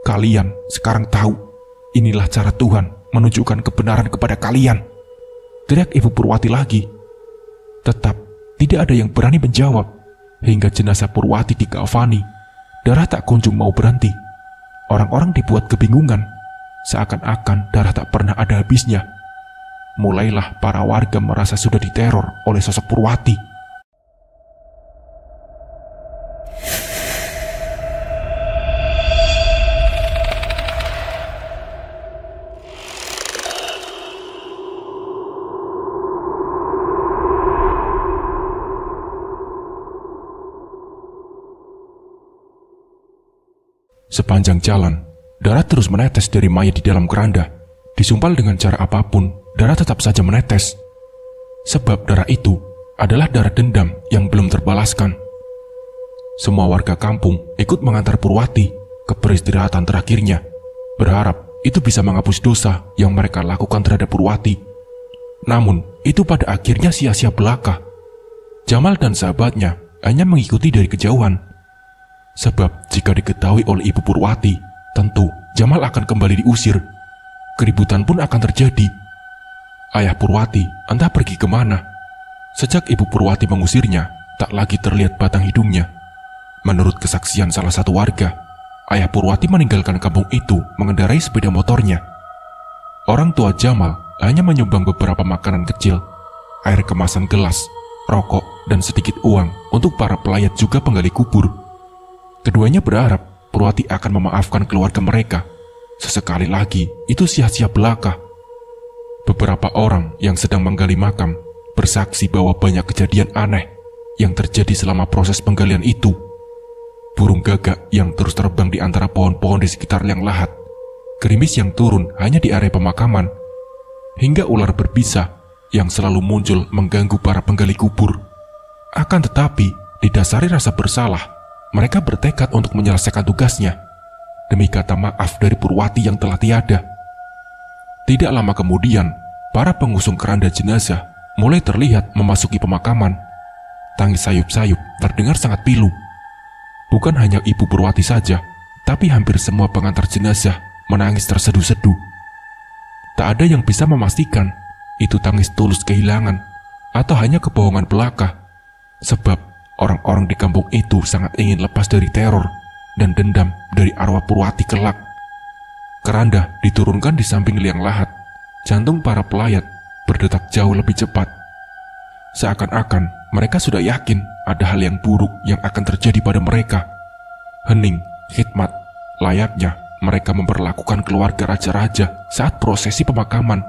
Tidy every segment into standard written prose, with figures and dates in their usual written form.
Kalian sekarang tahu, inilah cara Tuhan menunjukkan kebenaran kepada kalian. Teriak Ibu Purwati lagi. Tetap tidak ada yang berani menjawab, hingga jenazah Purwati dikafani. Darah tak kunjung mau berhenti. Orang-orang dibuat kebingungan, seakan-akan darah tak pernah ada habisnya. Mulailah para warga merasa sudah diteror oleh sosok Purwati. Sepanjang jalan, darah terus menetes dari mayat di dalam keranda. Disumpal dengan cara apapun, darah tetap saja menetes. Sebab darah itu adalah darah dendam yang belum terbalaskan. Semua warga kampung ikut mengantar Purwati ke peristirahatan terakhirnya, berharap itu bisa menghapus dosa yang mereka lakukan terhadap Purwati. Namun, itu pada akhirnya sia-sia belaka. Jamal dan sahabatnya hanya mengikuti dari kejauhan. Sebab jika diketahui oleh Ibu Purwati, tentu Jamal akan kembali diusir. Keributan pun akan terjadi. Ayah Purwati entah pergi kemana. Sejak Ibu Purwati mengusirnya, tak lagi terlihat batang hidungnya. Menurut kesaksian salah satu warga, ayah Purwati meninggalkan kampung itu mengendarai sepeda motornya. Orang tua Jamal hanya menyumbang beberapa makanan kecil, air kemasan gelas, rokok, dan sedikit uang untuk para pelayat juga penggali kubur. Keduanya berharap Purwati akan memaafkan keluarga mereka. Sesekali lagi, itu sia-sia belaka. Beberapa orang yang sedang menggali makam bersaksi bahwa banyak kejadian aneh yang terjadi selama proses penggalian itu. Burung gagak yang terus terbang di antara pohon-pohon di sekitar liang lahat, gerimis yang turun hanya di area pemakaman, hingga ular berbisa yang selalu muncul mengganggu para penggali kubur. Akan tetapi, didasari rasa bersalah, mereka bertekad untuk menyelesaikan tugasnya demi kata maaf dari Purwati yang telah tiada. Tidak lama kemudian, para pengusung keranda jenazah mulai terlihat memasuki pemakaman. Tangis sayup-sayup terdengar sangat pilu. Bukan hanya Ibu Purwati saja, tapi hampir semua pengantar jenazah menangis terseduh-seduh. Tak ada yang bisa memastikan itu tangis tulus kehilangan atau hanya kebohongan belaka. Sebab orang-orang di kampung itu sangat ingin lepas dari teror dan dendam dari arwah Purwati kelak. Keranda diturunkan di samping liang lahat. Jantung para pelayat berdetak jauh lebih cepat. Seakan-akan mereka sudah yakin ada hal yang buruk yang akan terjadi pada mereka. Hening, khidmat, layaknya mereka memperlakukan keluarga raja-raja saat prosesi pemakaman.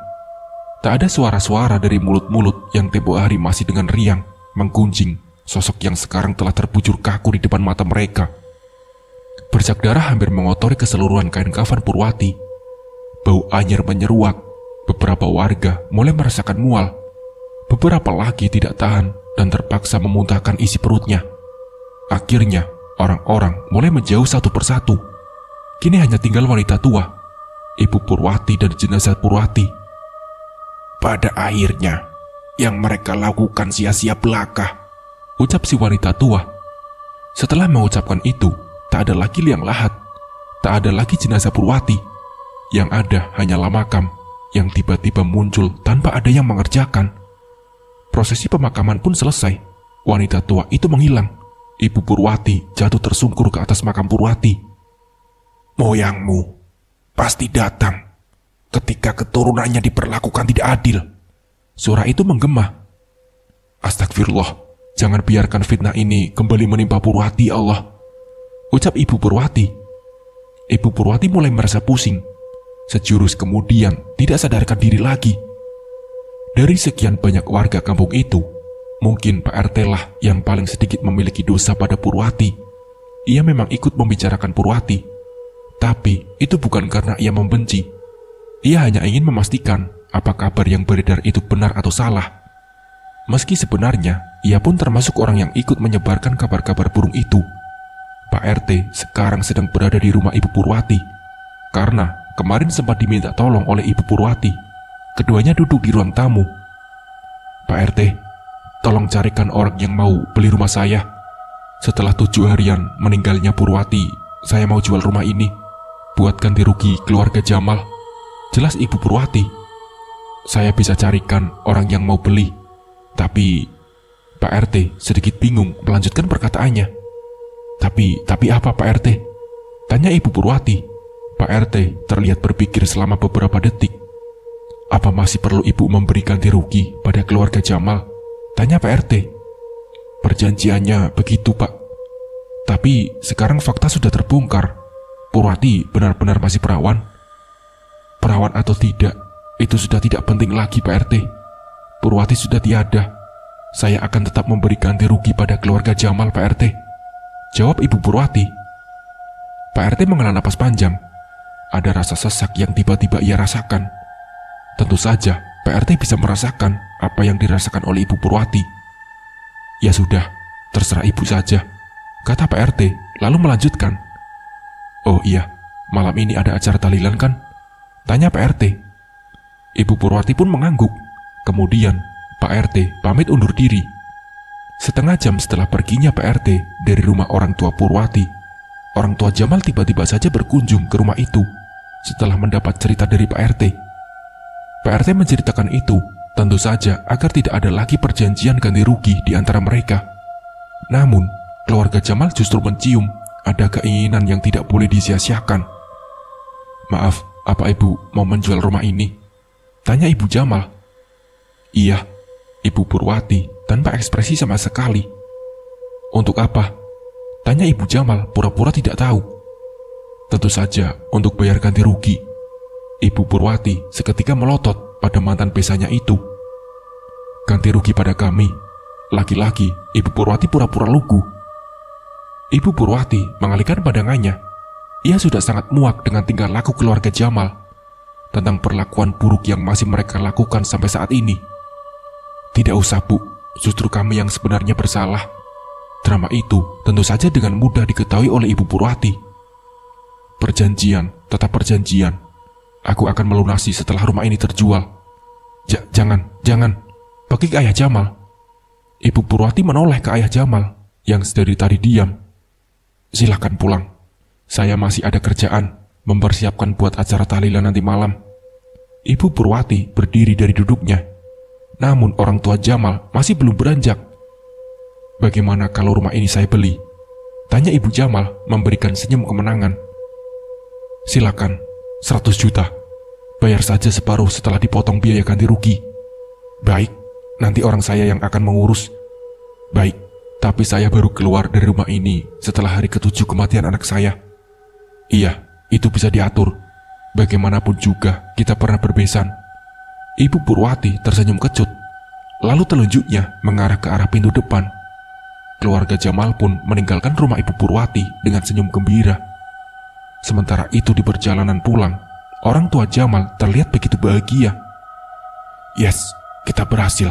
Tak ada suara-suara dari mulut-mulut yang tempo hari masih dengan riang menggunjing sosok yang sekarang telah terbujur kaku di depan mata mereka. Bercak darah hampir mengotori keseluruhan kain kafan Purwati. Bau anyir menyeruak. Beberapa warga mulai merasakan mual. Beberapa lagi tidak tahan dan terpaksa memuntahkan isi perutnya. Akhirnya, orang-orang mulai menjauh satu persatu. Kini hanya tinggal wanita tua, Ibu Purwati dan jenazah Purwati. Pada akhirnya, yang mereka lakukan sia-sia belaka, ucap si wanita tua. Setelah mengucapkan itu, tak ada lagi liang lahat, tak ada lagi jenazah Purwati. Yang ada hanyalah makam yang tiba-tiba muncul tanpa ada yang mengerjakan. Prosesi pemakaman pun selesai. Wanita tua itu menghilang. Ibu Purwati jatuh tersungkur ke atas makam Purwati. Moyangmu pasti datang ketika keturunannya diperlakukan tidak adil. Suara itu menggema. Astagfirullah. Jangan biarkan fitnah ini kembali menimpa Purwati, ya Allah, ucap Ibu Purwati. Ibu Purwati mulai merasa pusing. Sejurus kemudian tidak sadarkan diri lagi. Dari sekian banyak warga kampung itu, mungkin Pak RT lah yang paling sedikit memiliki dosa pada Purwati. Ia memang ikut membicarakan Purwati, tapi itu bukan karena ia membenci. Ia hanya ingin memastikan apa kabar yang beredar itu benar atau salah. Meski sebenarnya ia pun termasuk orang yang ikut menyebarkan kabar-kabar burung itu. Pak RT sekarang sedang berada di rumah Ibu Purwati, karena kemarin sempat diminta tolong oleh Ibu Purwati. Keduanya duduk di ruang tamu. Pak RT, tolong carikan orang yang mau beli rumah saya. Setelah 7 harian meninggalnya Purwati, saya mau jual rumah ini. buat ganti rugi keluarga Jamal. Jelas Ibu Purwati. Saya bisa carikan orang yang mau beli. Tapi Pak RT sedikit bingung melanjutkan perkataannya. Tapi apa Pak RT? Tanya Ibu Purwati. Pak RT terlihat berpikir selama beberapa detik. Apa masih perlu Ibu memberi ganti rugi pada keluarga Jamal? Tanya Pak RT. Perjanjiannya begitu Pak. Tapi sekarang fakta sudah terbongkar. Purwati benar-benar masih perawan. Perawan atau tidak, itu sudah tidak penting lagi Pak RT. Purwati sudah tiada. Saya akan tetap memberi ganti rugi pada keluarga Jamal Pak RT. Jawab Ibu Purwati. Pak RT menghela napas panjang. Ada rasa sesak yang tiba-tiba ia rasakan. Tentu saja Pak RT bisa merasakan apa yang dirasakan oleh Ibu Purwati. Ya sudah, terserah Ibu saja, kata Pak RT lalu melanjutkan. Oh iya, malam ini ada acara tahlilan kan? Tanya Pak RT. Ibu Purwati pun mengangguk. Kemudian Pak RT pamit undur diri. Setengah jam setelah perginya Pak RT dari rumah orang tua Purwati, orang tua Jamal tiba-tiba saja berkunjung ke rumah itu setelah mendapat cerita dari Pak RT. Pak RT menceritakan itu tentu saja agar tidak ada lagi perjanjian ganti rugi di antara mereka. Namun, keluarga Jamal justru mencium ada keinginan yang tidak boleh disia-siakan. Maaf, apa Ibu mau menjual rumah ini? Tanya Ibu Jamal. Iya, Ibu Purwati tanpa ekspresi sama sekali. Untuk apa? Tanya Ibu Jamal pura-pura tidak tahu. Tentu saja untuk bayar ganti rugi. Ibu Purwati seketika melotot pada mantan besannya itu. Ganti rugi pada kami. Lagi-lagi Ibu Purwati pura-pura lugu. Ibu Purwati mengalihkan pandangannya. Ia sudah sangat muak dengan tingkah laku keluarga Jamal, tentang perlakuan buruk yang masih mereka lakukan sampai saat ini. Tidak usah Bu, justru kami yang sebenarnya bersalah. Drama itu tentu saja dengan mudah diketahui oleh Ibu Purwati. Perjanjian, tetap perjanjian. Aku akan melunasi setelah rumah ini terjual. Jangan. Bagi ayah Jamal. Ibu Purwati menoleh ke ayah Jamal yang sedari tadi diam. Silakan pulang. Saya masih ada kerjaan mempersiapkan buat acara tahlilan nanti malam. Ibu Purwati berdiri dari duduknya. Namun orang tua Jamal masih belum beranjak. Bagaimana kalau rumah ini saya beli? Tanya Ibu Jamal memberikan senyum kemenangan. Silakan, 100 juta. Bayar saja separuh setelah dipotong biaya ganti rugi. Baik, nanti orang saya yang akan mengurus. Baik, tapi saya baru keluar dari rumah ini setelah hari ke-7 kematian anak saya. Iya, itu bisa diatur. Bagaimanapun juga kita pernah berbesan. Ibu Purwati tersenyum kecut, lalu telunjuknya mengarah ke arah pintu depan. Keluarga Jamal pun meninggalkan rumah Ibu Purwati dengan senyum gembira. Sementara itu di perjalanan pulang, orang tua Jamal terlihat begitu bahagia. Yes, kita berhasil.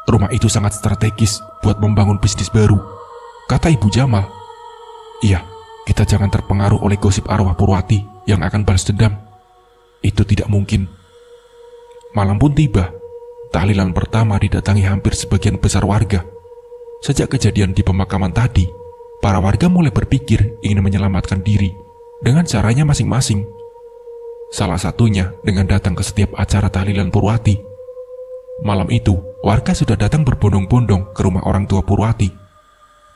Rumah itu sangat strategis buat membangun bisnis baru, kata Ibu Jamal. Iya, kita jangan terpengaruh oleh gosip arwah Purwati yang akan balas dendam. Itu tidak mungkin. Malam pun tiba. Tahlilan pertama didatangi hampir sebagian besar warga. Sejak kejadian di pemakaman tadi, para warga mulai berpikir ingin menyelamatkan diri dengan caranya masing-masing. Salah satunya dengan datang ke setiap acara tahlilan Purwati. Malam itu, warga sudah datang berbondong-bondong ke rumah orang tua Purwati.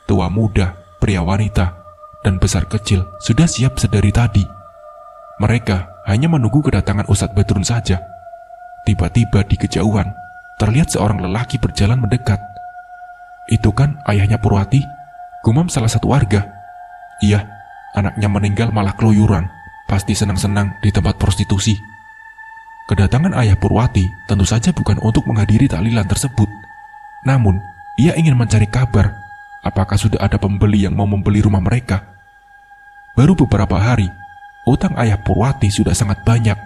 Tua muda, pria wanita, dan besar kecil sudah siap sedari tadi. Mereka hanya menunggu kedatangan Ustadz Badrun saja. Tiba-tiba di kejauhan, terlihat seorang lelaki berjalan mendekat. Itu kan ayahnya Purwati, gumam salah satu warga. Iya, anaknya meninggal malah keluyuran, pasti senang-senang di tempat prostitusi. Kedatangan ayah Purwati tentu saja bukan untuk menghadiri tahlilan tersebut. Namun, ia ingin mencari kabar apakah sudah ada pembeli yang mau membeli rumah mereka. Baru beberapa hari, utang ayah Purwati sudah sangat banyak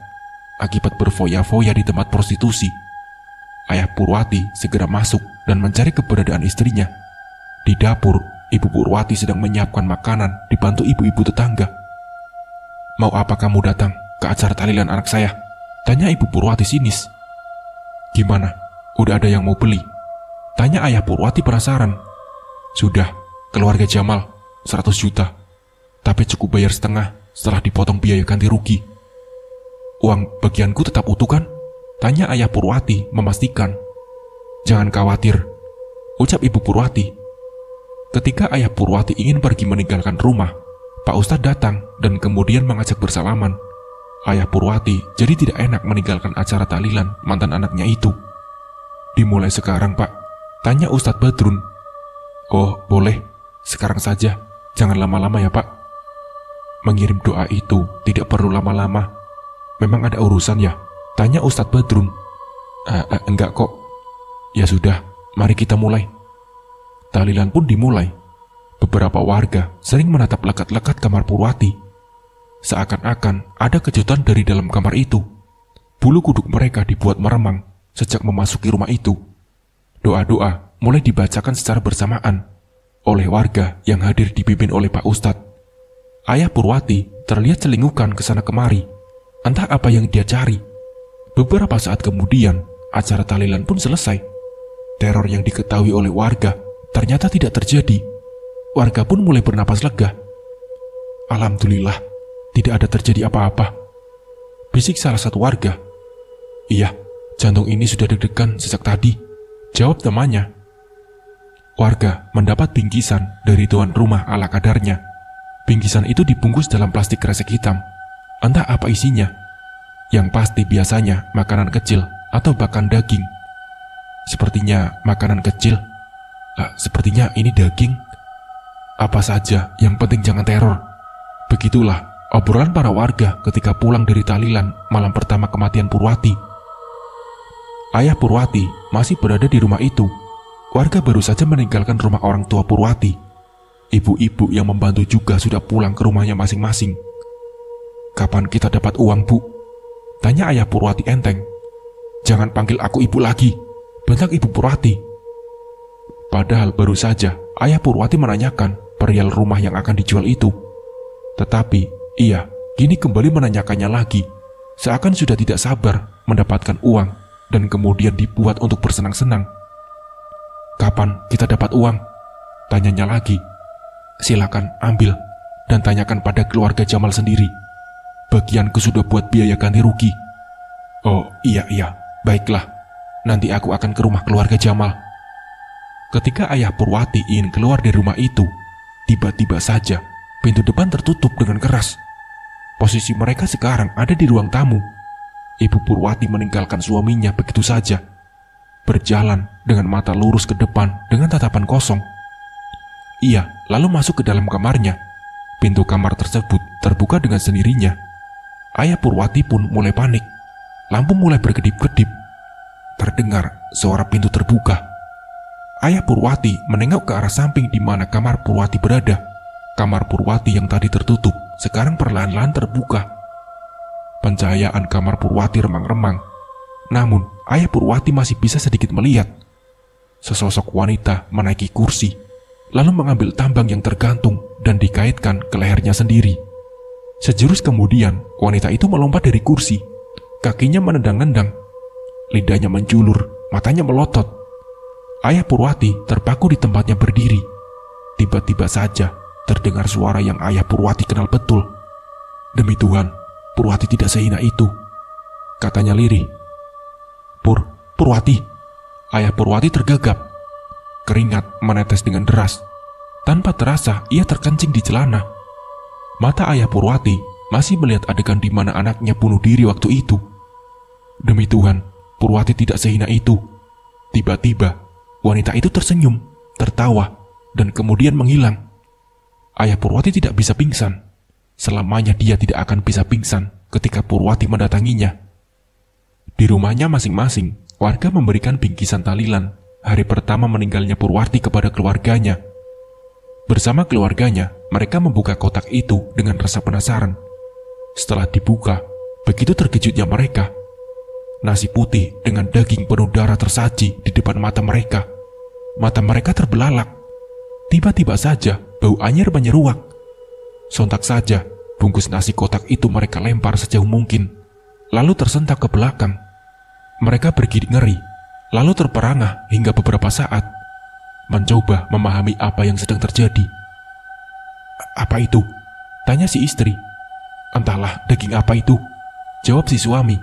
akibat berfoya-foya di tempat prostitusi. Ayah Purwati segera masuk dan mencari keberadaan istrinya. Di dapur, Ibu Purwati sedang menyiapkan makanan dibantu ibu-ibu tetangga. Mau apa kamu datang ke acara tahlilan anak saya? Tanya Ibu Purwati sinis. Gimana? Udah ada yang mau beli? Tanya ayah Purwati penasaran. Sudah, keluarga Jamal, 100 juta. Tapi cukup bayar setengah setelah dipotong biaya ganti rugi. Uang bagianku tetap utuh kan? Tanya ayah Purwati memastikan. Jangan khawatir, ucap ibu Purwati. Ketika ayah Purwati ingin pergi meninggalkan rumah, Pak Ustadz datang dan kemudian mengajak bersalaman. Ayah Purwati jadi tidak enak meninggalkan acara tahlilan mantan anaknya itu. Dimulai sekarang, Pak? Tanya Ustadz Badrun. Oh, boleh. Sekarang saja. Jangan lama-lama ya, Pak. Mengirim doa itu tidak perlu lama-lama. Memang ada urusan ya? Tanya Ustadz Badrun. Enggak kok. Ya sudah, mari kita mulai. Tahlilan pun dimulai. Beberapa warga sering menatap lekat-lekat kamar Purwati. Seakan-akan ada kejutan dari dalam kamar itu. Bulu kuduk mereka dibuat meremang sejak memasuki rumah itu. Doa-doa mulai dibacakan secara bersamaan oleh warga yang hadir dipimpin oleh Pak Ustadz. Ayah Purwati terlihat celingukan ke sana kemari. Entah apa yang dia cari. Beberapa saat kemudian, acara tahlilan pun selesai. Teror yang diketahui oleh warga ternyata tidak terjadi. Warga pun mulai bernapas lega. Alhamdulillah, tidak ada terjadi apa-apa. Bisik salah satu warga. Iya, jantung ini sudah deg-degan sejak tadi, jawab temannya. Warga mendapat bingkisan dari tuan rumah ala kadarnya. Bingkisan itu dibungkus dalam plastik kresek hitam. Entah apa isinya. Yang pasti biasanya makanan kecil atau bahkan daging. Sepertinya makanan kecil. Sepertinya ini daging. Apa saja, yang penting jangan teror. Begitulah obrolan para warga ketika pulang dari tahlilan malam pertama kematian Purwati. Ayah Purwati masih berada di rumah itu. Warga baru saja meninggalkan rumah orang tua Purwati. Ibu-ibu yang membantu juga sudah pulang ke rumahnya masing-masing. Kapan kita dapat uang, Bu? Tanya ayah Purwati enteng. Jangan panggil aku ibu lagi, bentak ibu Purwati. Padahal baru saja ayah Purwati menanyakan perihal rumah yang akan dijual itu. Tetapi ia kini kembali menanyakannya lagi, seakan sudah tidak sabar mendapatkan uang dan kemudian dibuat untuk bersenang-senang. Kapan kita dapat uang? Tanyanya lagi. Silakan ambil dan tanyakan pada keluarga Jamal sendiri. Bagianku sudah buat biaya ganti rugi. Oh iya, baiklah. Nanti aku akan ke rumah keluarga Jamal. Ketika ayah Purwati ingin keluar dari rumah itu, tiba-tiba saja pintu depan tertutup dengan keras. Posisi mereka sekarang ada di ruang tamu. Ibu Purwati meninggalkan suaminya begitu saja, berjalan dengan mata lurus ke depan dengan tatapan kosong. Ia lalu masuk ke dalam kamarnya. Pintu kamar tersebut terbuka dengan sendirinya. Ayah Purwati pun mulai panik. Lampu mulai berkedip-kedip. Terdengar suara pintu terbuka. Ayah Purwati menengok ke arah samping di mana kamar Purwati berada. Kamar Purwati yang tadi tertutup sekarang perlahan-lahan terbuka. Pencahayaan kamar Purwati remang-remang. Namun ayah Purwati masih bisa sedikit melihat. Sesosok wanita menaiki kursi, lalu mengambil tambang yang tergantung dan dikaitkan ke lehernya sendiri. Sejurus kemudian, wanita itu melompat dari kursi. Kakinya menendang-nendang. Lidahnya menjulur, matanya melotot. Ayah Purwati terpaku di tempatnya berdiri. Tiba-tiba saja terdengar suara yang ayah Purwati kenal betul. Demi Tuhan, Purwati tidak sehina itu, katanya lirih. Purwati. Ayah Purwati tergagap. Keringat menetes dengan deras. Tanpa terasa ia terkencing di celana. Mata ayah Purwati masih melihat adegan di mana anaknya bunuh diri waktu itu. Demi Tuhan, Purwati tidak sehina itu. Tiba-tiba, wanita itu tersenyum, tertawa, dan kemudian menghilang. Ayah Purwati tidak bisa pingsan. Selamanya dia tidak akan bisa pingsan ketika Purwati mendatanginya. Di rumahnya masing-masing, warga memberikan bingkisan tahlilan hari pertama meninggalnya Purwati kepada keluarganya. Bersama keluarganya, mereka membuka kotak itu dengan rasa penasaran. Setelah dibuka, begitu terkejutnya mereka. Nasi putih dengan daging penuh darah tersaji di depan mata mereka. Mata mereka terbelalak. Tiba-tiba saja, bau anyir menyeruak. Sontak saja, bungkus nasi kotak itu mereka lempar sejauh mungkin, lalu tersentak ke belakang. Mereka bergidik ngeri, lalu terperangah hingga beberapa saat, mencoba memahami apa yang sedang terjadi. Apa itu? Tanya si istri. Entahlah daging apa itu, jawab si suami.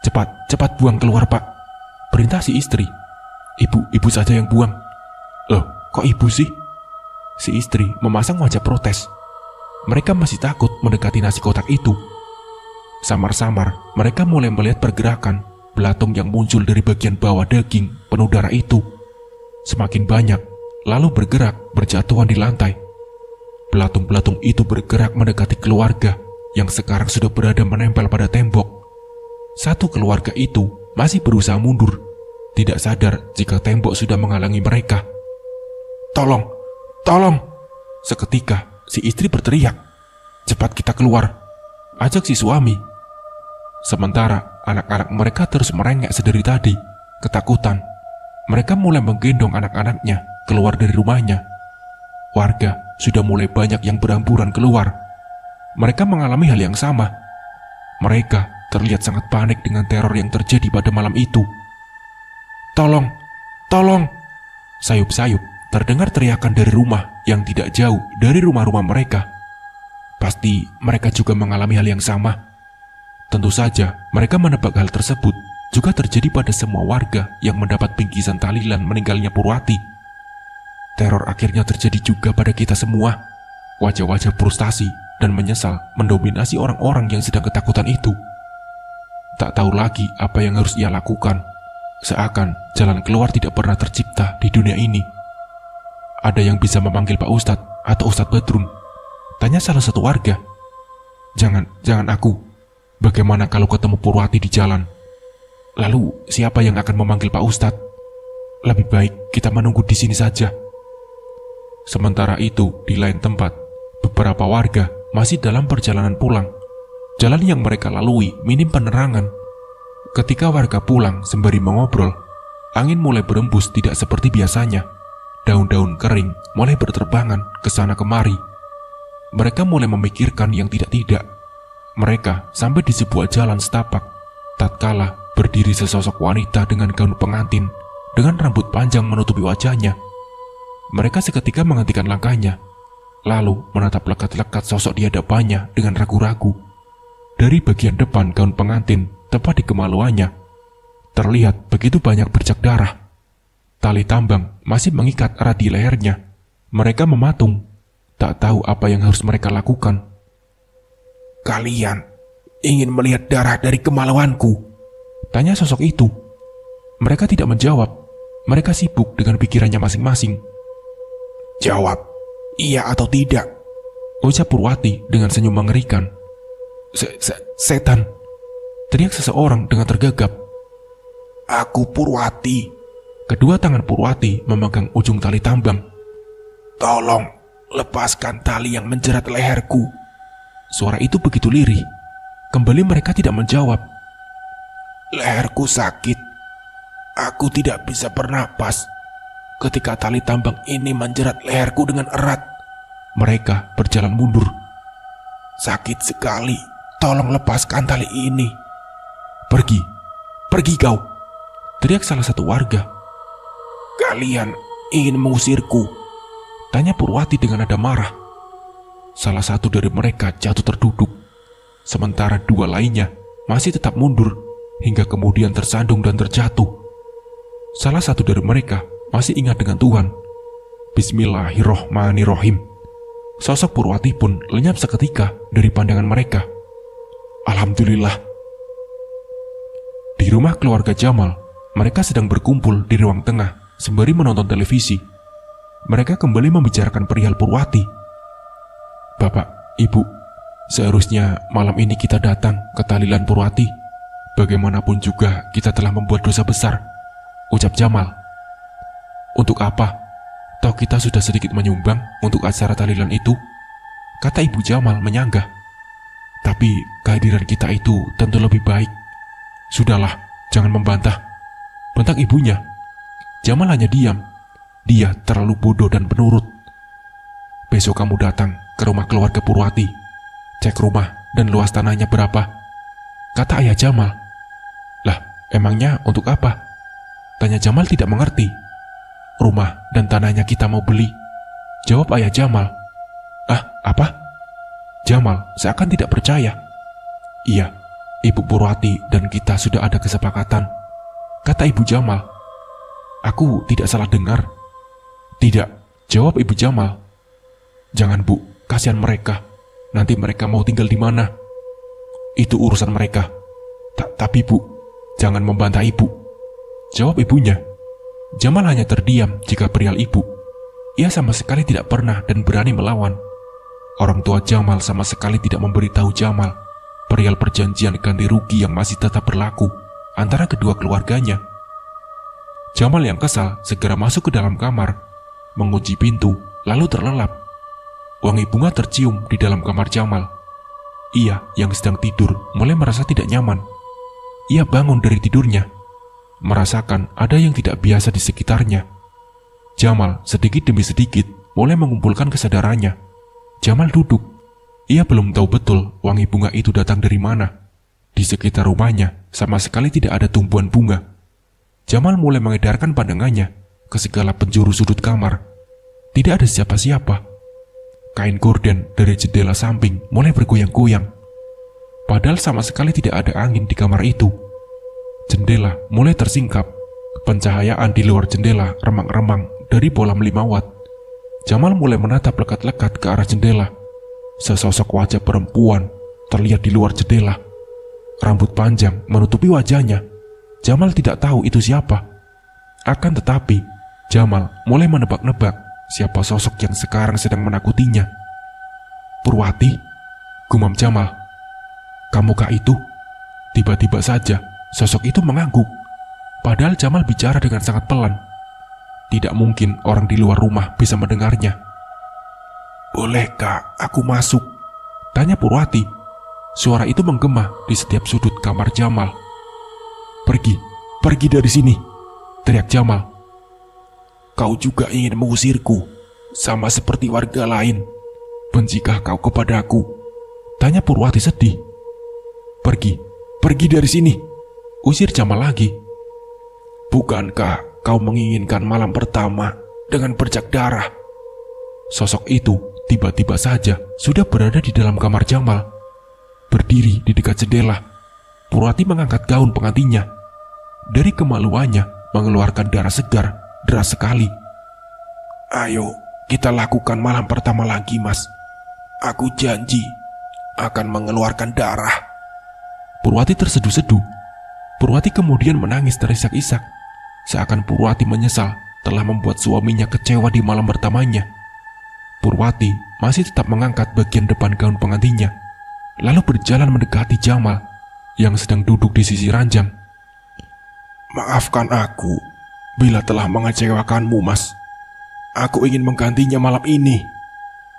Cepat buang keluar, Pak, perintah si istri. Ibu saja yang buang. Loh, kok ibu sih? Si istri memasang wajah protes. Mereka masih takut mendekati nasi kotak itu. Samar-samar mereka mulai melihat pergerakan belatung yang muncul dari bagian bawah daging penuh darah itu. Semakin banyak, lalu bergerak berjatuhan di lantai. Belatung-belatung itu bergerak mendekati keluarga yang sekarang sudah berada menempel pada tembok. Satu keluarga itu masih berusaha mundur, tidak sadar jika tembok sudah menghalangi mereka. Tolong! Seketika si istri berteriak. Cepat kita keluar, ajak si suami. Sementara anak-anak mereka terus merengek sedari tadi, ketakutan. Mereka mulai menggendong anak-anaknya keluar dari rumahnya. Warga sudah mulai banyak yang berhamburan keluar. Mereka mengalami hal yang sama. Mereka terlihat sangat panik dengan teror yang terjadi pada malam itu. Tolong! Sayup-sayup terdengar teriakan dari rumah yang tidak jauh dari rumah-rumah mereka. Pasti mereka juga mengalami hal yang sama. Tentu saja mereka menebak hal tersebut juga terjadi pada semua warga yang mendapat bingkisan tahlilan meninggalnya Purwati. Teror akhirnya terjadi juga pada kita semua. Wajah-wajah frustasi dan menyesal mendominasi orang-orang yang sedang ketakutan itu. Tak tahu lagi apa yang harus ia lakukan. Seakan jalan keluar tidak pernah tercipta di dunia ini. Ada yang bisa memanggil Pak Ustadz atau Ustadz Badrun? Tanya salah satu warga. Jangan aku. Bagaimana kalau ketemu Purwati di jalan? Lalu siapa yang akan memanggil Pak Ustadz? Lebih baik kita menunggu di sini saja. Sementara itu, di lain tempat, beberapa warga masih dalam perjalanan pulang. Jalan yang mereka lalui minim penerangan. Ketika warga pulang sembari mengobrol, angin mulai berembus tidak seperti biasanya. Daun-daun kering mulai berterbangan ke sana kemari. Mereka mulai memikirkan yang tidak-tidak. Mereka sampai di sebuah jalan setapak. Tatkala berdiri sesosok wanita dengan gaun pengantin, dengan rambut panjang menutupi wajahnya. Mereka seketika menghentikan langkahnya, lalu menatap lekat-lekat sosok di hadapannya dengan ragu-ragu. Dari bagian depan gaun pengantin, tepat di kemaluannya, terlihat begitu banyak bercak darah. Tali tambang masih mengikat erat di lehernya. Mereka mematung, tak tahu apa yang harus mereka lakukan. Kalian ingin melihat darah dari kemaluanku? Tanya sosok itu. Mereka tidak menjawab. Mereka sibuk dengan pikirannya masing-masing. Jawab, iya atau tidak, ucap Purwati dengan senyum mengerikan. Setan, teriak seseorang dengan tergagap. Aku Purwati. Kedua tangan Purwati memegang ujung tali tambang. Tolong, lepaskan tali yang menjerat leherku. Suara itu begitu lirih. Kembali mereka tidak menjawab. Leherku sakit. Aku tidak bisa bernapas ketika tali tambang ini menjerat leherku dengan erat. Mereka berjalan mundur. Sakit sekali. Tolong lepaskan tali ini. Pergi kau, teriak salah satu warga. Kalian ingin mengusirku? Tanya Purwati dengan nada marah. Salah satu dari mereka jatuh terduduk, sementara dua lainnya masih tetap mundur hingga kemudian tersandung dan terjatuh. Salah satu dari mereka masih ingat dengan Tuhan. Bismillahirrohmanirrohim. Sosok Purwati pun lenyap seketika dari pandangan mereka. Alhamdulillah. Di rumah keluarga Jamal, mereka sedang berkumpul di ruang tengah sembari menonton televisi. Mereka kembali membicarakan perihal Purwati. Bapak, Ibu, seharusnya malam ini kita datang ke tahlilan Purwati. Bagaimanapun juga kita telah membuat dosa besar, ucap Jamal. Untuk apa? Toh kita sudah sedikit menyumbang untuk acara tahlilan itu, kata Ibu Jamal menyanggah. Tapi kehadiran kita itu tentu lebih baik. Sudahlah, jangan membantah, bentak ibunya. Jamal hanya diam. Dia terlalu bodoh dan penurut. Besok kamu datang ke rumah keluarga Purwati. Cek rumah dan luas tanahnya berapa, kata ayah Jamal. Lah, emangnya untuk apa? Tanya Jamal tidak mengerti. Rumah dan tanahnya kita mau beli, jawab ayah Jamal. Ah, apa? Jamal seakan tidak percaya. "Iya, Ibu Purwati dan kita sudah ada kesepakatan," kata Ibu Jamal. "Aku tidak salah dengar?" "Tidak," jawab Ibu Jamal. "Jangan Bu, kasihan mereka. Nanti mereka mau tinggal di mana?" "Itu urusan mereka." Tapi Bu, jangan membantah Ibu," jawab ibunya. Jamal hanya terdiam jika perihal ibu. Ia sama sekali tidak pernah dan berani melawan. Orang tua Jamal sama sekali tidak memberitahu Jamal perihal perjanjian ganti rugi yang masih tetap berlaku antara kedua keluarganya. Jamal yang kesal segera masuk ke dalam kamar, mengunci pintu, lalu terlelap. Wangi bunga tercium di dalam kamar Jamal. Ia yang sedang tidur mulai merasa tidak nyaman. Ia bangun dari tidurnya, merasakan ada yang tidak biasa di sekitarnya. Jamal sedikit demi sedikit mulai mengumpulkan kesadarannya. Jamal duduk. Ia belum tahu betul wangi bunga itu datang dari mana. Di sekitar rumahnya sama sekali tidak ada tumbuhan bunga. Jamal mulai mengedarkan pandangannya ke segala penjuru sudut kamar. Tidak ada siapa-siapa. Kain gorden dari jendela samping mulai bergoyang-goyang. Padahal sama sekali tidak ada angin di kamar itu. Jendela mulai tersingkap. Pencahayaan di luar jendela remang-remang dari bola 5 watt. Jamal mulai menatap lekat-lekat ke arah jendela. Sesosok wajah perempuan terlihat di luar jendela. Rambut panjang menutupi wajahnya. Jamal tidak tahu itu siapa. Akan tetapi, Jamal mulai menebak-nebak siapa sosok yang sekarang sedang menakutinya. "Purwati," gumam Jamal. "Kamukah itu?" Tiba-tiba saja sosok itu mengangguk. Padahal Jamal bicara dengan sangat pelan. Tidak mungkin orang di luar rumah bisa mendengarnya. "Bolehkah aku masuk?" tanya Purwati. Suara itu menggema di setiap sudut kamar Jamal. Pergi dari sini," teriak Jamal. "Kau juga ingin mengusirku, sama seperti warga lain. Bencikah kau kepadaku?" tanya Purwati sedih. Pergi dari sini," usir Jamal lagi. "Bukankah kau menginginkan malam pertama dengan bercak darah?" Sosok itu tiba-tiba saja sudah berada di dalam kamar Jamal. Berdiri di dekat jendela, Purwati mengangkat gaun pengantinnya. Dari kemaluannya mengeluarkan darah segar deras sekali. "Ayo kita lakukan malam pertama lagi, Mas. Aku janji akan mengeluarkan darah." Purwati terseduh-seduh. Purwati kemudian menangis terisak-isak. Seakan Purwati menyesal telah membuat suaminya kecewa di malam pertamanya. Purwati masih tetap mengangkat bagian depan gaun pengantinnya, lalu berjalan mendekati Jamal yang sedang duduk di sisi ranjang. "Maafkan aku bila telah mengecewakanmu, Mas. Aku ingin menggantinya malam ini."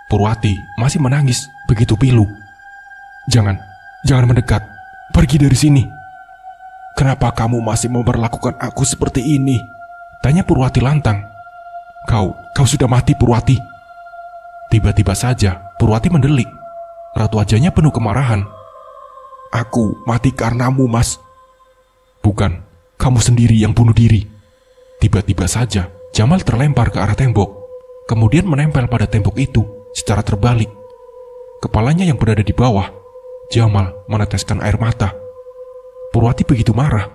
Purwati masih menangis begitu pilu. Jangan mendekat. Pergi dari sini." "Kenapa kamu masih memperlakukan aku seperti ini?" tanya Purwati lantang. Kau sudah mati, Purwati." Tiba-tiba saja Purwati mendelik. Raut wajahnya penuh kemarahan. "Aku mati karenamu, Mas." "Bukan, kamu sendiri yang bunuh diri." Tiba-tiba saja Jamal terlempar ke arah tembok, kemudian menempel pada tembok itu secara terbalik. Kepalanya yang berada di bawah. Jamal meneteskan air mata. Purwati begitu marah.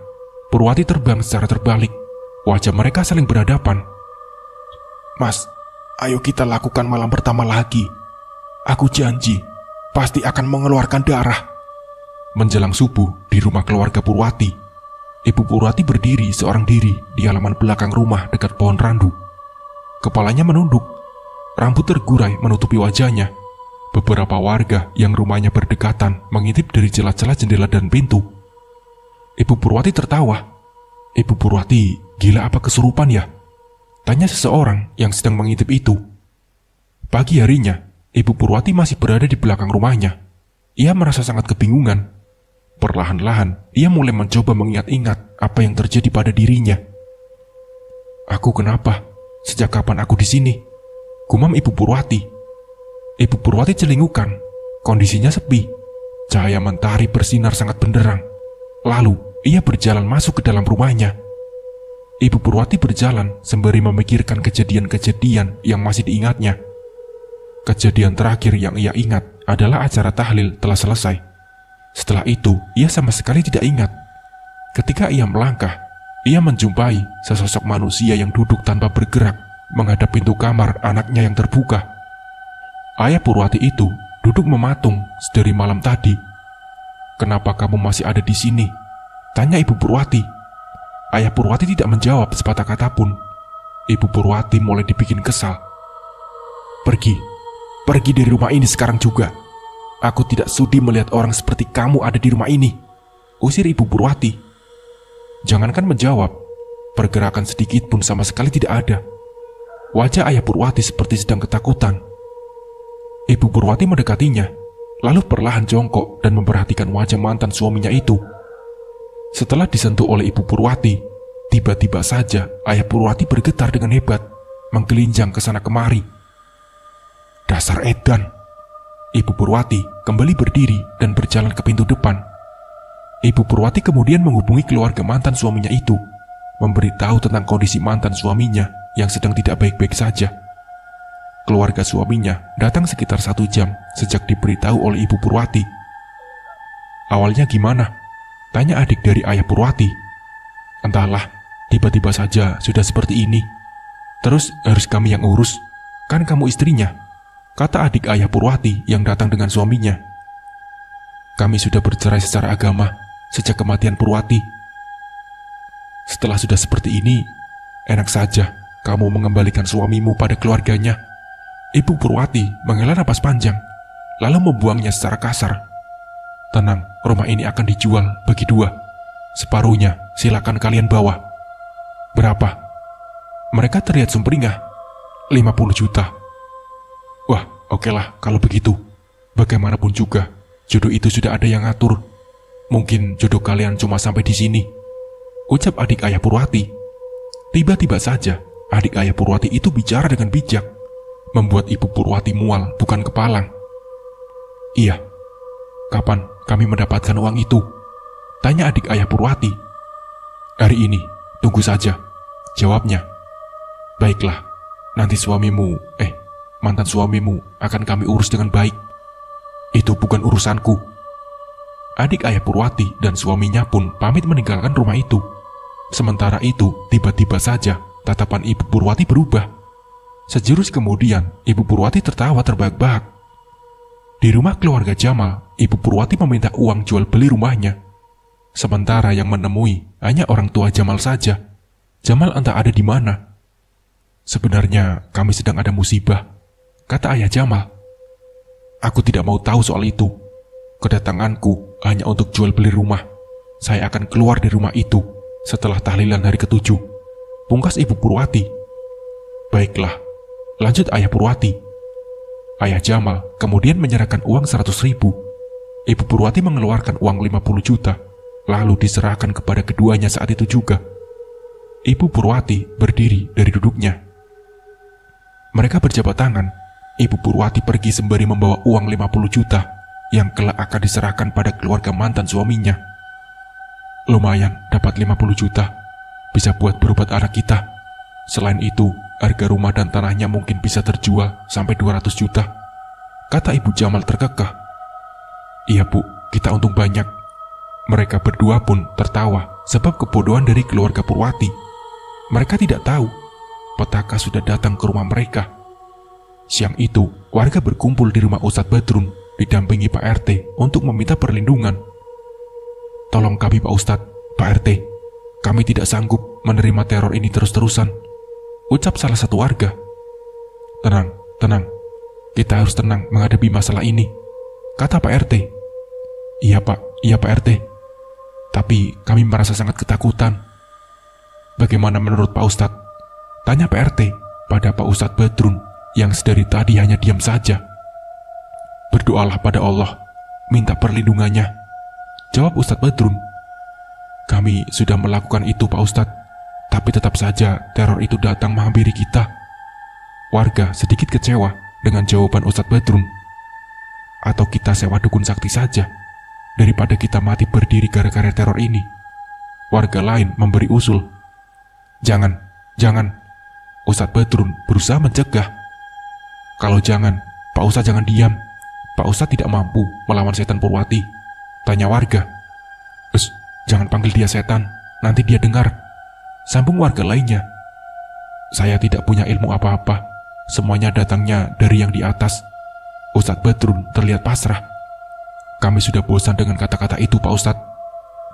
Purwati terbang secara terbalik. Wajah mereka saling berhadapan. "Mas, ayo kita lakukan malam pertama lagi. Aku janji pasti akan mengeluarkan darah." Menjelang subuh di rumah keluarga Purwati, Ibu Purwati berdiri seorang diri di halaman belakang rumah dekat pohon randu. Kepalanya menunduk, rambut tergurai menutupi wajahnya. Beberapa warga yang rumahnya berdekatan mengintip dari celah-celah jendela dan pintu. Ibu Purwati tertawa. "Ibu Purwati, gila apa kesurupan ya?" tanya seseorang yang sedang mengintip itu. Pagi harinya, Ibu Purwati masih berada di belakang rumahnya. Ia merasa sangat kebingungan. Perlahan-lahan, ia mulai mencoba mengingat-ingat apa yang terjadi pada dirinya. "Aku kenapa? Sejak kapan aku di sini?" gumam Ibu Purwati. Ibu Purwati celingukan. Kondisinya sepi. Cahaya mentari bersinar sangat benderang. Lalu, ia berjalan masuk ke dalam rumahnya. Ibu Purwati berjalan sembari memikirkan kejadian-kejadian yang masih diingatnya. Kejadian terakhir yang ia ingat adalah acara tahlil telah selesai. Setelah itu, ia sama sekali tidak ingat. Ketika ia melangkah, ia menjumpai sesosok manusia yang duduk tanpa bergerak menghadap pintu kamar anaknya yang terbuka. Ayah Purwati itu duduk mematung sedari malam tadi. "Kenapa kamu masih ada di sini?" tanya Ibu Purwati. Ayah Purwati tidak menjawab sepatah kata pun. Ibu Purwati mulai dibikin kesal. Pergi dari rumah ini sekarang juga. Aku tidak sudi melihat orang seperti kamu ada di rumah ini," usir Ibu Purwati. Jangankan menjawab, pergerakan sedikit pun sama sekali tidak ada. Wajah Ayah Purwati seperti sedang ketakutan. Ibu Purwati mendekatinya, lalu perlahan jongkok dan memperhatikan wajah mantan suaminya itu. Setelah disentuh oleh Ibu Purwati, tiba-tiba saja Ayah Purwati bergetar dengan hebat, menggelinjang ke sana kemari. "Dasar edan!" Ibu Purwati kembali berdiri dan berjalan ke pintu depan. Ibu Purwati kemudian menghubungi keluarga mantan suaminya itu, memberitahu tentang kondisi mantan suaminya yang sedang tidak baik-baik saja. Keluarga suaminya datang sekitar 1 jam sejak diberitahu oleh Ibu Purwati. "Awalnya gimana?" tanya adik dari Ayah Purwati. "Entahlah, tiba-tiba saja sudah seperti ini. Terus harus kami yang urus, kan kamu istrinya," kata adik Ayah Purwati yang datang dengan suaminya. "Kami sudah bercerai secara agama sejak kematian Purwati. Setelah sudah seperti ini, enak saja kamu mengembalikan suamimu pada keluarganya." Ibu Purwati menghela napas panjang, lalu membuangnya secara kasar. "Tenang, rumah ini akan dijual bagi 2. Separuhnya silakan kalian bawa." "Berapa?" Mereka terlihat sumringah. 50 juta. "Wah, okelah kalau begitu. Bagaimanapun juga, jodoh itu sudah ada yang ngatur. Mungkin jodoh kalian cuma sampai di sini," ucap adik Ayah Purwati. Tiba-tiba saja, adik Ayah Purwati itu bicara dengan bijak, membuat Ibu Purwati mual bukan kepalang. "Iya, kapan kami mendapatkan uang itu?" tanya adik Ayah Purwati. "Hari ini, tunggu saja," jawabnya. "Baiklah, nanti mantan suamimu akan kami urus dengan baik. Itu bukan urusanku." Adik Ayah Purwati dan suaminya pun pamit meninggalkan rumah itu. Sementara itu, tiba-tiba saja tatapan Ibu Purwati berubah. Sejurus kemudian, Ibu Purwati tertawa terbahak-bahak. Di rumah keluarga Jamal, Ibu Purwati meminta uang jual beli rumahnya. Sementara yang menemui hanya orang tua Jamal saja. Jamal entah ada di mana. "Sebenarnya kami sedang ada musibah," kata ayah Jamal. "Aku tidak mau tahu soal itu. Kedatanganku hanya untuk jual beli rumah. Saya akan keluar dari rumah itu setelah tahlilan hari ke-7, pungkas Ibu Purwati. "Baiklah," lanjut Ayah Purwati. Ayah Jamal kemudian menyerahkan uang 100.000. Ibu Purwati mengeluarkan uang 50 juta, lalu diserahkan kepada keduanya saat itu juga. Ibu Purwati berdiri dari duduknya. Mereka berjabat tangan. Ibu Purwati pergi sembari membawa uang 50 juta yang kelak akan diserahkan pada keluarga mantan suaminya. "Lumayan dapat 50 juta, bisa buat berobat anak kita. Selain itu, harga rumah dan tanahnya mungkin bisa terjual sampai 200 juta, kata Ibu Jamal terkekeh. "Iya Bu, kita untung banyak." Mereka berdua pun tertawa sebab kebodohan dari keluarga Purwati. Mereka tidak tahu petaka sudah datang ke rumah mereka. Siang itu, warga berkumpul di rumah Ustadz Badrun didampingi Pak RT untuk meminta perlindungan. "Tolong kami Pak Ustadz, Pak RT, kami tidak sanggup menerima teror ini terus-terusan," ucap salah satu warga. Tenang, kita harus tenang menghadapi masalah ini," kata Pak RT. Iya Pak RT, tapi kami merasa sangat ketakutan." "Bagaimana menurut Pak Ustadz?" tanya Pak RT pada Pak Ustadz Badrun yang sedari tadi hanya diam saja. "Berdoalah pada Allah, minta perlindungannya," jawab Ustadz Badrun. "Kami sudah melakukan itu Pak Ustadz, tapi tetap saja teror itu datang menghampiri kita." Warga sedikit kecewa dengan jawaban Ustadz Badrun. "Atau kita sewa dukun sakti saja, daripada kita mati berdiri gara-gara teror ini," warga lain memberi usul. Jangan," Ustadz Badrun berusaha mencegah. "Kalau jangan, Pak Ustadz jangan diam. Pak Ustadz tidak mampu melawan setan Purwati, tanya warga. Jangan panggil dia setan, nanti dia dengar, sambung warga lainnya. Saya tidak punya ilmu apa-apa, semuanya datangnya dari yang di atas. Ustadz Badrun terlihat pasrah. Kami sudah bosan dengan kata-kata itu, Pak Ustadz.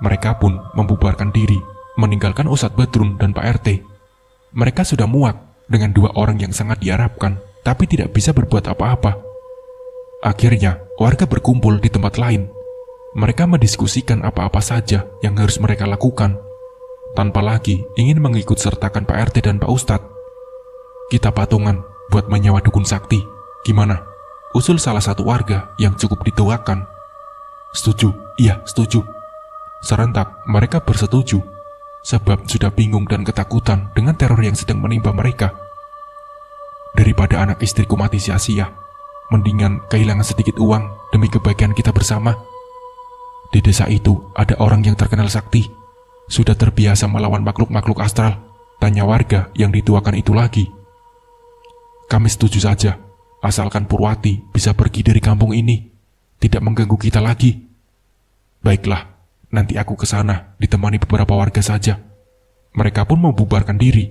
Mereka pun membubarkan diri, meninggalkan Ustadz Badrun dan Pak RT. Mereka sudah muak dengan dua orang yang sangat diharapkan, tapi tidak bisa berbuat apa-apa. Akhirnya, warga berkumpul di tempat lain. Mereka mendiskusikan apa-apa saja yang harus mereka lakukan, tanpa lagi ingin mengikut sertakan Pak RT dan Pak Ustadz. Kita patungan buat menyewa dukun sakti, gimana? Usul salah satu warga yang cukup dituakan. Setuju, iya setuju. Serentak mereka bersetuju, sebab sudah bingung dan ketakutan dengan teror yang sedang menimpa mereka. Daripada anak istriku mati sia-sia, mendingan kehilangan sedikit uang demi kebahagiaan kita bersama. Di desa itu ada orang yang terkenal sakti, sudah terbiasa melawan makhluk-makhluk astral, tanya warga yang dituakan itu lagi. Kami setuju saja, asalkan Purwati bisa pergi dari kampung ini, tidak mengganggu kita lagi. Baiklah, nanti aku ke sana ditemani beberapa warga saja. Mereka pun membubarkan diri.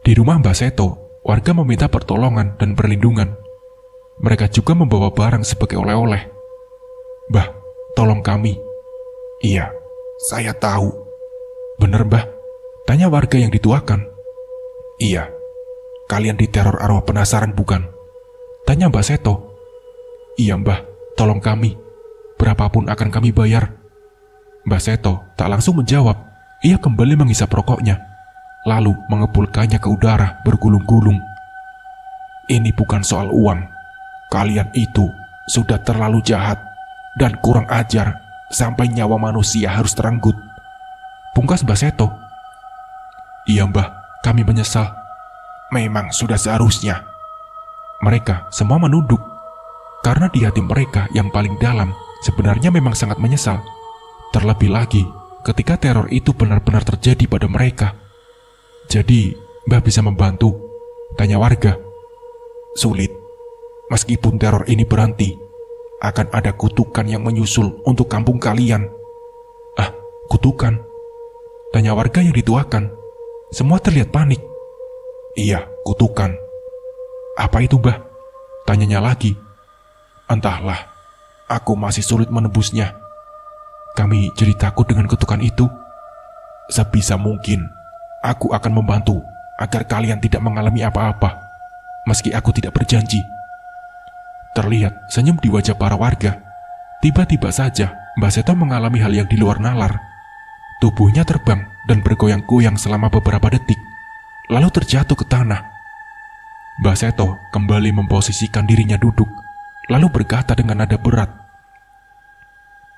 Di rumah Mbak Seto, warga meminta pertolongan dan perlindungan. Mereka juga membawa barang sebagai oleh-oleh. Mbah, tolong kami. Iya, saya tahu. Bener, Mbah? Tanya warga yang dituakan. Iya, kalian diteror arwah penasaran bukan? Tanya Mbak Seto. Iya, Mbah, tolong kami. Berapapun akan kami bayar. Mbak Seto tak langsung menjawab. Ia kembali menghisap rokoknya, lalu mengepulkannya ke udara bergulung-gulung. Ini bukan soal uang. Kalian itu sudah terlalu jahat dan kurang ajar sampai nyawa manusia harus terenggut. Pungkas Mbak Seto. Iya, Mbah, kami menyesal. Memang sudah seharusnya. Mereka semua menunduk, karena di hati mereka yang paling dalam sebenarnya memang sangat menyesal. Terlebih lagi ketika teror itu benar-benar terjadi pada mereka. Jadi, Mbah bisa membantu? Tanya warga. Sulit. Meskipun teror ini berhenti, akan ada kutukan yang menyusul untuk kampung kalian. Ah, kutukan? Tanya warga yang dituakan. Semua terlihat panik. Iya, kutukan. Apa itu, Mbah? Tanyanya lagi. Entahlah, aku masih sulit menebusnya. Kami jadi takut dengan kutukan itu. Sebisa mungkin, aku akan membantu agar kalian tidak mengalami apa-apa, meski aku tidak berjanji. Terlihat senyum di wajah para warga. Tiba-tiba saja, Mbak Seto mengalami hal yang di luar nalar. Tubuhnya terbang dan bergoyang-goyang selama beberapa detik, lalu terjatuh ke tanah. Mbak Seto kembali memposisikan dirinya duduk, lalu berkata dengan nada berat,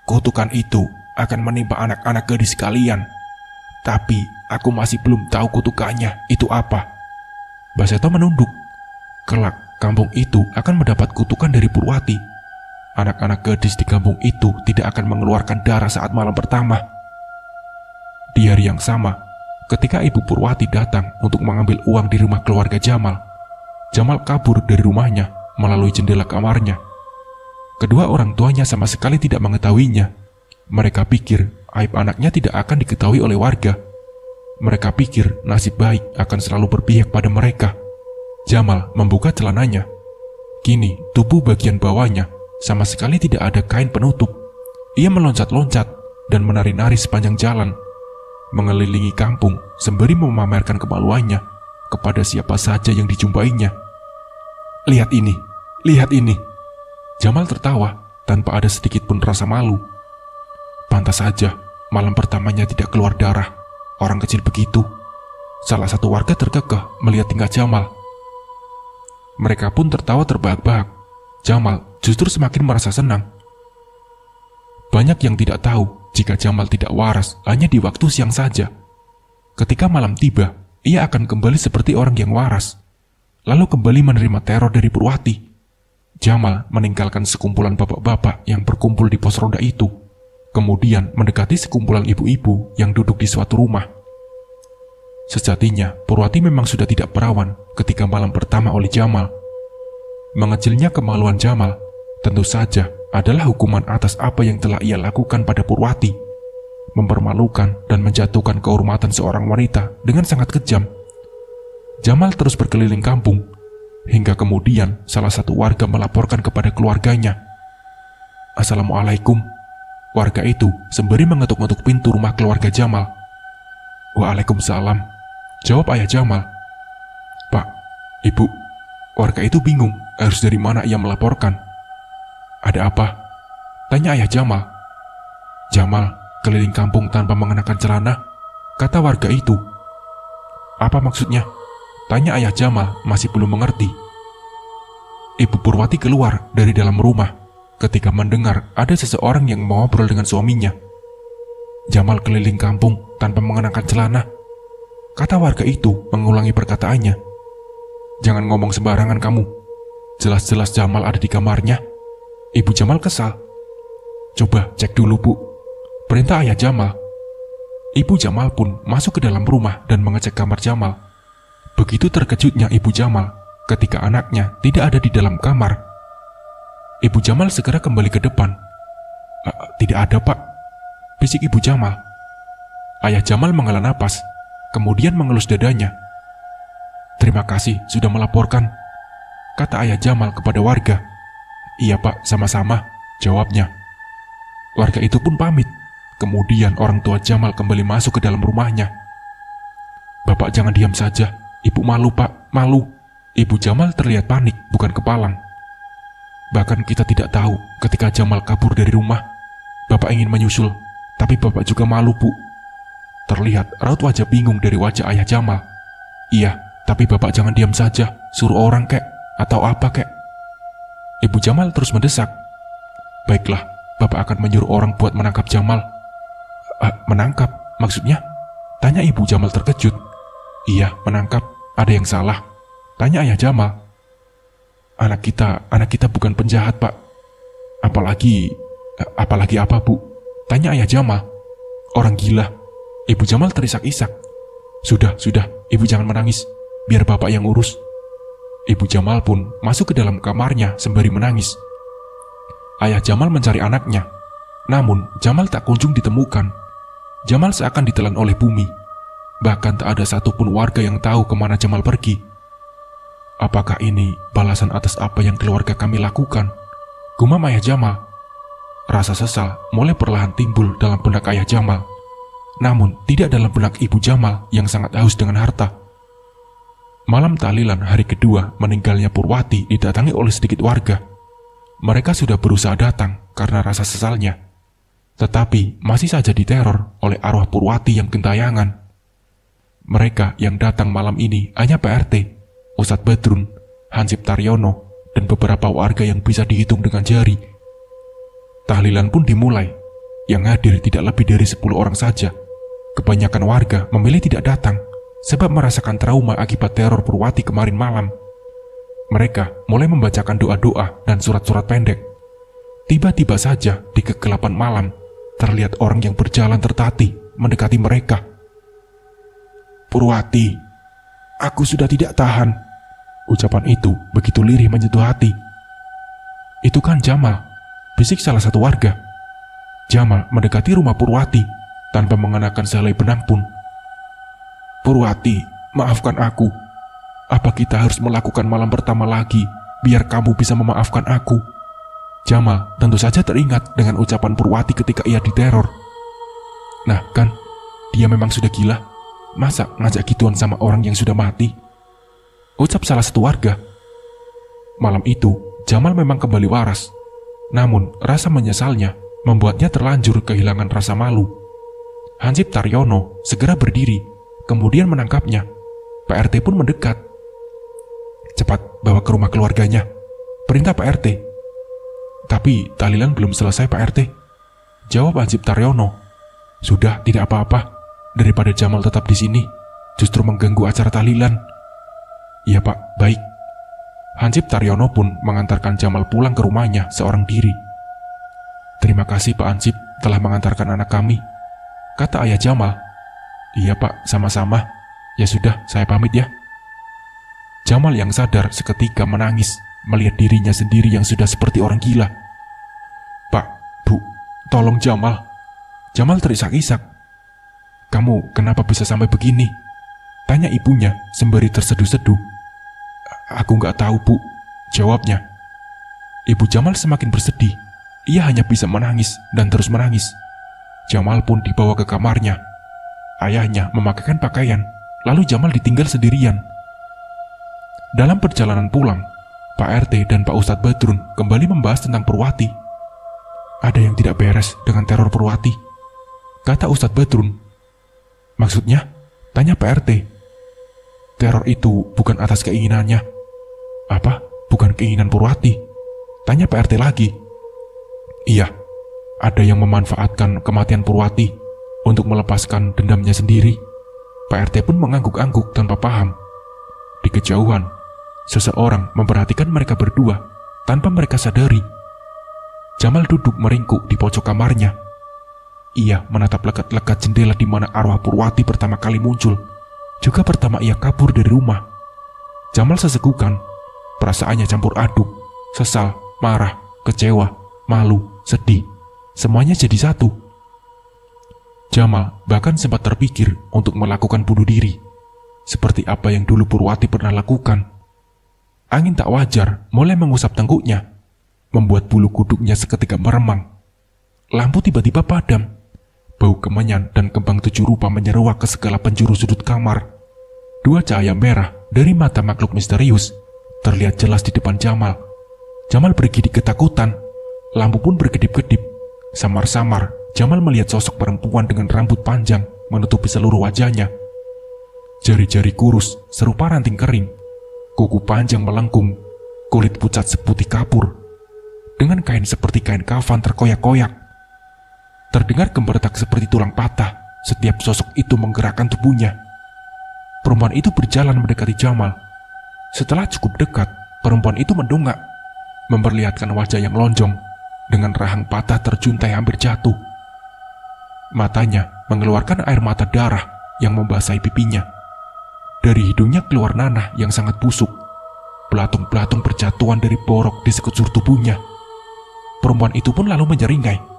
kutukan itu akan menimpa anak-anak gadis kalian. Tapi aku masih belum tahu kutukannya itu apa. Mbak Seto menunduk. Kelak, kampung itu akan mendapat kutukan dari Purwati. Anak-anak gadis di kampung itu tidak akan mengeluarkan darah saat malam pertama. Di hari yang sama, ketika Ibu Purwati datang untuk mengambil uang di rumah keluarga Jamal, Jamal kabur dari rumahnya melalui jendela kamarnya. Kedua orang tuanya sama sekali tidak mengetahuinya. Mereka pikir aib anaknya tidak akan diketahui oleh warga. Mereka pikir nasib baik akan selalu berpihak pada mereka. Jamal membuka celananya. Kini tubuh bagian bawahnya sama sekali tidak ada kain penutup. Ia meloncat-loncat dan menari-nari sepanjang jalan, mengelilingi kampung sembari memamerkan kemaluannya kepada siapa saja yang dijumpainya. Lihat ini, lihat ini. Jamal tertawa tanpa ada sedikit pun rasa malu. Pantas saja malam pertamanya tidak keluar darah. Orang kecil begitu. Salah satu warga terkekeh melihat tingkah Jamal. Mereka pun tertawa terbahak-bahak. Jamal justru semakin merasa senang. Banyak yang tidak tahu jika Jamal tidak waras hanya di waktu siang saja. Ketika malam tiba, ia akan kembali seperti orang yang waras, lalu kembali menerima teror dari Purwati. Jamal meninggalkan sekumpulan bapak-bapak yang berkumpul di pos ronda itu, kemudian mendekati sekumpulan ibu-ibu yang duduk di suatu rumah. Sejatinya, Purwati memang sudah tidak perawan ketika malam pertama oleh Jamal. mengecilnya kemaluan Jamal tentu saja adalah hukuman atas apa yang telah ia lakukan pada Purwati, mempermalukan dan menjatuhkan kehormatan seorang wanita dengan sangat kejam. Jamal terus berkeliling kampung, hingga kemudian salah satu warga melaporkan kepada keluarganya. "Assalamualaikum." Warga itu sembari mengetuk-ngetuk pintu rumah keluarga Jamal. "Waalaikumsalam," jawab ayah Jamal. "Pak, Ibu." Warga itu bingung harus dari mana ia melaporkan. "Ada apa?" tanya ayah Jamal. "Jamal keliling kampung tanpa mengenakan celana," kata warga itu. "Apa maksudnya?" tanya ayah Jamal masih belum mengerti. Ibu Purwati keluar dari dalam rumah ketika mendengar ada seseorang yang mengobrol dengan suaminya. "Jamal keliling kampung tanpa mengenakan celana," kata warga itu mengulangi perkataannya. "Jangan ngomong sembarangan kamu. Jelas-jelas Jamal ada di kamarnya." Ibu Jamal kesal. "Coba cek dulu, Bu," perintah ayah Jamal. Ibu Jamal pun masuk ke dalam rumah dan mengecek kamar Jamal. Begitu terkejutnya Ibu Jamal ketika anaknya tidak ada di dalam kamar. Ibu Jamal segera kembali ke depan. "Tidak ada, Pak," bisik Ibu Jamal. Ayah Jamal menghela napas, kemudian mengelus dadanya. "Terima kasih sudah melaporkan," kata ayah Jamal kepada warga. "Iya Pak, sama-sama," jawabnya. Warga itu pun pamit. Kemudian orang tua Jamal kembali masuk ke dalam rumahnya. "Bapak jangan diam saja, Ibu malu Pak, malu." Ibu Jamal terlihat panik, bukan kepalang. "Bahkan kita tidak tahu ketika Jamal kabur dari rumah. Bapak ingin menyusul, tapi Bapak juga malu, Bu." Terlihat raut wajah bingung dari wajah ayah Jamal. "Iya, tapi Bapak jangan diam saja, suruh orang kek, atau apa kek." Ibu Jamal terus mendesak. "Baiklah, Bapak akan menyuruh orang buat menangkap Jamal." "Menangkap? Maksudnya?" tanya Ibu Jamal terkejut. "Iya, menangkap. Ada yang salah?" tanya ayah Jamal. Anak kita bukan penjahat, Pak." Apalagi apa, Bu?" tanya ayah Jamal. "Orang gila." Ibu Jamal terisak-isak. Sudah, Ibu jangan menangis. Biar Bapak yang urus." Ibu Jamal pun masuk ke dalam kamarnya sembari menangis. Ayah Jamal mencari anaknya, namun Jamal tak kunjung ditemukan. Jamal seakan ditelan oleh bumi. Bahkan tak ada satupun warga yang tahu kemana Jamal pergi. "Apakah ini balasan atas apa yang keluarga kami lakukan?" gumam ayah Jamal. Rasa sesal mulai perlahan timbul dalam benak ayah Jamal, namun tidak dalam benak Ibu Jamal yang sangat haus dengan harta. Malam tahlilan hari kedua meninggalnya Purwati didatangi oleh sedikit warga. Mereka sudah berusaha datang karena rasa sesalnya, tetapi masih saja diteror oleh arwah Purwati yang gentayangan. Mereka yang datang malam ini hanya PRT, Ustadz Badrun, Hansip Taryono, dan beberapa warga yang bisa dihitung dengan jari. Tahlilan pun dimulai. Yang hadir tidak lebih dari 10 orang saja. Kebanyakan warga memilih tidak datang sebab merasakan trauma akibat teror Purwati kemarin malam. Mereka mulai membacakan doa-doa dan surat-surat pendek. Tiba-tiba saja di kegelapan malam terlihat orang yang berjalan tertatih mendekati mereka. "Purwati, aku sudah tidak tahan." Ucapan itu begitu lirih menyentuh hati. "Itu kan Jamal," bisik salah satu warga. Jamal mendekati rumah Purwati tanpa mengenakan sehelai benang pun. "Purwati, maafkan aku. Apa kita harus melakukan malam pertama lagi biar kamu bisa memaafkan aku?" Jamal tentu saja teringat dengan ucapan Purwati ketika ia diteror. Nah kan, dia memang sudah gila. Masa ngajak gituan sama orang yang sudah mati? Ucap salah satu warga. Malam itu, Jamal memang kembali waras. Namun, rasa menyesalnya membuatnya terlanjur kehilangan rasa malu. Hansip Taryono segera berdiri, kemudian menangkapnya. PRT pun mendekat. "Cepat bawa ke rumah keluarganya," perintah PRT. "Tapi tahlilan belum selesai, Pak RT," jawab Hansip Taryono. "Sudah, tidak apa-apa. Daripada Jamal tetap di sini, justru mengganggu acara tahlilan." "Iya Pak, baik." Hansip Taryono pun mengantarkan Jamal pulang ke rumahnya seorang diri. "Terima kasih Pak Hansip telah mengantarkan anak kami," kata ayah Jamal. "Iya Pak, sama-sama. Ya sudah, saya pamit ya." Jamal yang sadar seketika menangis melihat dirinya sendiri yang sudah seperti orang gila. "Pak, Bu, tolong Jamal." Jamal terisak-isak. "Kamu kenapa bisa sampai begini?" tanya ibunya sembari terseduh-seduh. "Aku nggak tahu, Bu," jawabnya. Ibu Jamal semakin bersedih. Ia hanya bisa menangis dan terus menangis. Jamal pun dibawa ke kamarnya. Ayahnya memakaikan pakaian, lalu Jamal ditinggal sendirian. Dalam perjalanan pulang, Pak RT dan Pak Ustadz Badrun kembali membahas tentang Purwati. "Ada yang tidak beres dengan teror Purwati," kata Ustadz Badrun. "Maksudnya?" tanya Pak RT. "Teror itu bukan atas keinginannya." "Apa? Bukan keinginan Purwati?" tanya Pak RT lagi. "Iya, ada yang memanfaatkan kematian Purwati untuk melepaskan dendamnya sendiri." Pak RT pun mengangguk-angguk tanpa paham. Di kejauhan, seseorang memperhatikan mereka berdua tanpa mereka sadari. Jamal duduk meringkuk di pojok kamarnya. Ia menatap lekat-lekat jendela di mana arwah Purwati pertama kali muncul, juga pertama ia kabur dari rumah. Jamal sesegukan, perasaannya campur aduk, sesal, marah, kecewa, malu, sedih, semuanya jadi satu. Jamal bahkan sempat terpikir untuk melakukan bunuh diri, seperti apa yang dulu Purwati pernah lakukan. Angin tak wajar mulai mengusap tengkuknya, membuat bulu kuduknya seketika meremang. Lampu tiba-tiba padam. Bau kemenyan dan kembang tujuh rupa menyeruak ke segala penjuru sudut kamar. Dua cahaya merah dari mata makhluk misterius terlihat jelas di depan Jamal. Jamal bergidik ketakutan. Lampu pun berkedip-kedip. Samar-samar, Jamal melihat sosok perempuan dengan rambut panjang menutupi seluruh wajahnya. Jari-jari kurus serupa ranting kering, kuku panjang melengkung, kulit pucat seputih kapur, dengan kain seperti kain kafan terkoyak-koyak. Terdengar gembertak seperti tulang patah setiap sosok itu menggerakkan tubuhnya. Perempuan itu berjalan mendekati Jamal. Setelah cukup dekat, perempuan itu mendongak, memperlihatkan wajah yang lonjong, dengan rahang patah terjuntai hampir jatuh. Matanya mengeluarkan air mata darah yang membasahi pipinya. Dari hidungnya keluar nanah yang sangat busuk. Belatung-belatung berjatuhan dari borok di sekujur tubuhnya. Perempuan itu pun lalu menyeringai.